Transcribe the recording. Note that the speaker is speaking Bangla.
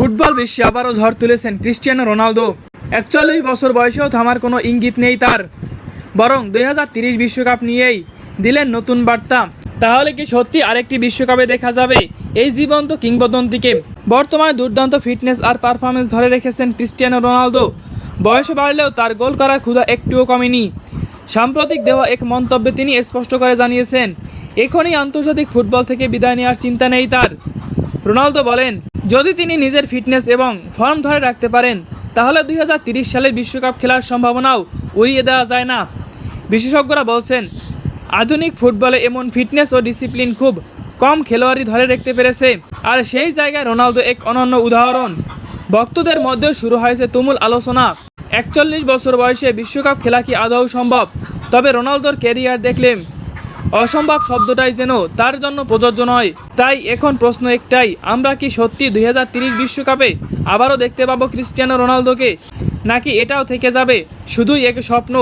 ফুটবল বিশ্বে আবারও ঝড় তুলেছেন ক্রিস্টিয়ানো রোনালদো। 41 বছর বয়সেও থামার কোনো ইঙ্গিত নেই তার, বরং 2030 বিশ্বকাপ নিয়েই দিলেন নতুন বার্তা। তাহলে কি সত্যি আরেকটি বিশ্বকাপে দেখা যাবে এই জীবন্ত কিংবদন্তিকে? বর্তমানে দুর্দান্ত ফিটনেস আর পারফরমেন্স ধরে রেখেছেন ক্রিস্টিয়ানো রোনালদো। বয়স বাড়লেও তার গোল করার ক্ষুধা একটুও কমেনি। সাম্প্রতিক দেওয়া এক মন্তব্যে তিনি স্পষ্ট করে জানিয়েছেন, এখনই আন্তর্জাতিক ফুটবল থেকে বিদায় নেওয়ার চিন্তা নেই তার। রোনালদো বলেন, যদি তিনি নিজের ফিটনেস এবং ফর্ম ধরে রাখতে পারেন তাহলে 2030 সালের বিশ্বকাপ খেলার সম্ভাবনাও উড়িয়ে দেওয়া যায় না। বিশেষজ্ঞরা বলছেন, আধুনিক ফুটবলে এমন ফিটনেস ও ডিসিপ্লিন খুব কম খেলোয়াড়ই ধরে রাখতে পেরেছে, আর সেই জায়গায় রোনালদো এক অনন্য উদাহরণ। ভক্তদের মধ্যেও শুরু হয়েছে তুমুল আলোচনা, 41 বছর বয়সে বিশ্বকাপ খেলা কি আদৌ সম্ভব? তবে রোনালদোর ক্যারিয়ার দেখলে অসম্ভব শব্দটাই যেন তার জন্য প্রযোজ্য নয়। তাই এখন প্রশ্ন একটাই, আমরা কি সত্যি 2030 বিশ্বকাপে আবারও দেখতে পাবো ক্রিস্টিয়ানো রোনালদোকে, নাকি এটাও থেকে যাবে শুধুই এক স্বপ্ন?